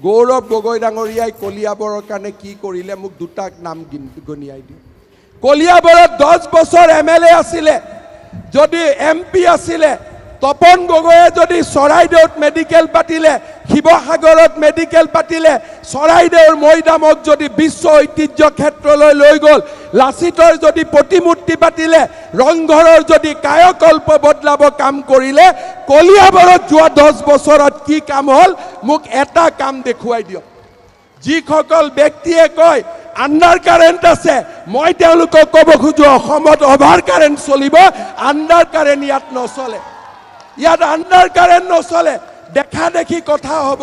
গৌৰৱ গগৈ ডাঙৰীয়াই কলিয়াবৰৰ কাৰণে কি কৰিলে মোক দুটা নাম গনিয়াই দিওঁ। কলিয়াবৰত 10 বছৰ MLA আছিলে, যদি MP আছিলে, তপন গগৈয়ে যদি চৰাইদেউত মেডিকেল পাতিলে, শিৱসাগৰত মেডিকেল পাতিলে, চৰাইদেউৰ মৈদামক যদি বিশ্ব ঐতিহ্য ক্ষেত্ৰলৈ লৈ গ'ল, লাচিতৰ যদি প্ৰতিমূৰ্তি পাতিলে, ৰংঘৰৰ যদি কায়কল্প বদলাব কাম কৰিলে, কলিয়াবৰত যোৱা 10 বছৰত কি কাম হ'ল মোক এটা কাম দেখুৱাই দিয়ক। যিসকল ব্যক্তিয়ে কয় আণ্ডাৰ কাৰেণ্ট আছে, মই তেওঁলোকক ক'ব খোজো অসমত অভাৰ কাৰেণ্ট চলিব, আণ্ডাৰ কাৰেণ্ট ইয়াত নচলে। ইয়াত আণ্ডাৰ কাৰেণ্ট নচলে, দেখা দেখি কথা হ'ব,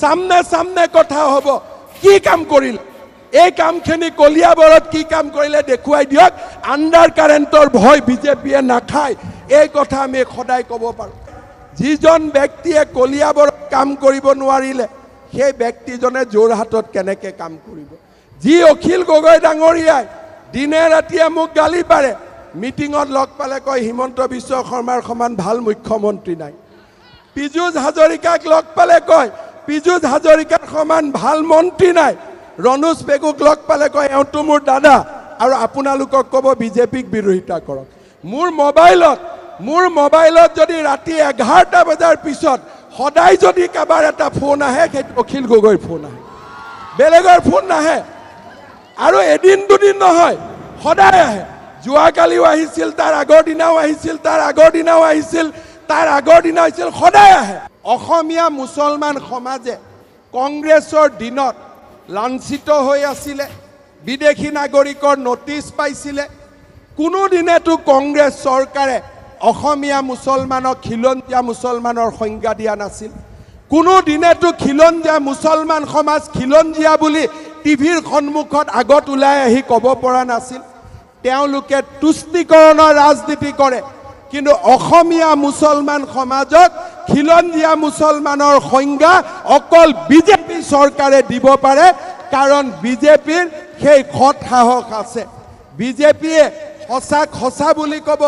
সামনে সামনে কথা হ'ব। কি কাম কৰিল এই কামখিনি কলিয়াবৰত কি কাম কৰিলে দেখুৱাই দিয়ক। আণ্ডাৰ কাৰেণ্টৰ ভয় বিজেপিয়ে নাখায়, এই কথা আমি সদায় ক'ব পাৰোঁ। যিজন ব্যক্তিয়ে কলিয়াবৰত কাম কৰিব নোৱাৰিলে সেই ব্যক্তিজনে যোৰহাটত কেনেকৈ কাম কৰিব। যি অখিল গগৈ ডাঙৰীয়াই দিনে ৰাতিয়ে মোক গালি পাৰে, মিটিঙত লগ পালে কয় হিমন্ত বিশ্ব শৰ্মাৰ সমান ভাল মুখ্যমন্ত্ৰী নাই। পীযুষ হাজৰিকাক লগ পালে কয় পীযুষ হাজৰিকাৰ সমান ভাল মন্ত্ৰী নাই। ৰণোজ পেগুক লগ পালে কয় এওঁটো মোৰ দাদা, আৰু আপোনালোকক ক'ব বিজেপিক বিৰোধিতা কৰক। মোৰ মোবাইলত যদি ৰাতি 11টা বজাৰ পিছত সদায় যদি কাৰোবাৰ এটা ফোন আহে, সেইটো অখিল গগৈৰ ফোন আহে, বেলেগৰ ফোন নাহে। আৰু এদিন দুদিন নহয়, সদায় আহে। যোৱাকালিও আহিছিল, তাৰ আগৰ দিনাও আহিছিল, তাৰ আগৰ দিনাও আহিছিল, তাৰ আগৰ দিনা আহিছিল, সদায় আহে। অসমীয়া মুছলমান সমাজে কংগ্ৰেছৰ দিনত লাঞ্ছিত হৈ আছিলে, বিদেশী নাগৰিকৰ নটিচ পাইছিলে। কোনোদিনেতো কংগ্ৰেছ চৰকাৰে অসমীয়া মুছলমানক খিলঞ্জীয়া মুছলমানৰ সংজ্ঞা দিয়া নাছিল। কোনোদিনেতো খিলঞ্জীয়া মুছলমান সমাজ খিলঞ্জীয়া বুলি টিভিৰ সন্মুখত আগত ওলাই আহি ক'ব পৰা নাছিল। তেওঁলোকে তুষ্টিকৰণৰ ৰাজনীতি কৰে, কিন্তু অসমীয়া মুছলমান সমাজক খিলঞ্জীয়া মুছলমানৰ সংজ্ঞা অকল বিজেপি চৰকাৰে দিব পাৰে, কাৰণ বিজেপিৰ সেই সৎ সাহস আছে। বিজেপিয়ে সঁচাক সঁচা বুলি ক'ব,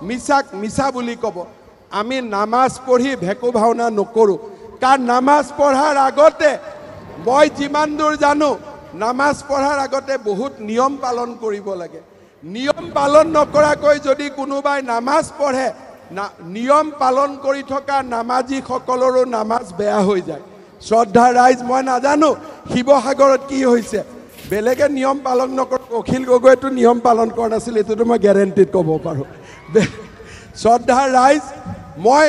মিছাক মিছা বুলি ক'ব। আমি নামাজ পঢ়ি ভেকু ভাওনা নকৰোঁ, কাৰণ নামাজ পঢ়াৰ আগতে মই যিমান দূৰ জানো, নামাজ পঢ়াৰ আগতে বহুত নিয়ম পালন কৰিব লাগে। নিয়ম পালন নকৰাকৈ যদি কোনোবাই নামাজ পঢ়ে, নিয়ম পালন কৰি থকা নামাজীসকলৰো নামাজ বেয়া হৈ যায়। শ্ৰদ্ধা ৰাইজ, মই নাজানো শিৱসাগৰত কি হৈছে, বেলেগে নিয়ম পালন নকৰ, অখিল গগৈতো নিয়ম পালন কৰা নাছিল, এইটোতো মই গেৰেণ্টিত ক'ব পাৰোঁ। শ্ৰদ্ধা ৰাইজ, মই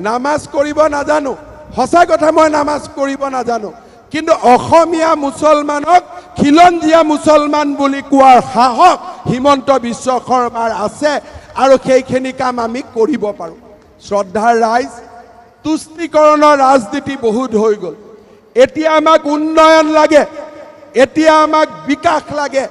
নামাজ কৰিব নাজানো, সঁচা কথা, মই নামাজ কৰিব নাজানো, কিন্তু অসমীয়া মুছলমানক খিলঞ্জীয়া মুছলমান বুলি কোৱাৰ সাহস হিমন্ত বিশ্ব শৰ্মাৰ আছে, আৰু সেইখিনি কাম আমি কৰিব পাৰোঁ। শ্ৰদ্ধাৰ ৰাইজ, তুষ্টিকৰণৰ ৰাজনীতি বহুত হৈ গ'ল। এতিয়া আমাক উন্নয়ন লাগে, এতিয়া আমাক বিকাশ লাগে।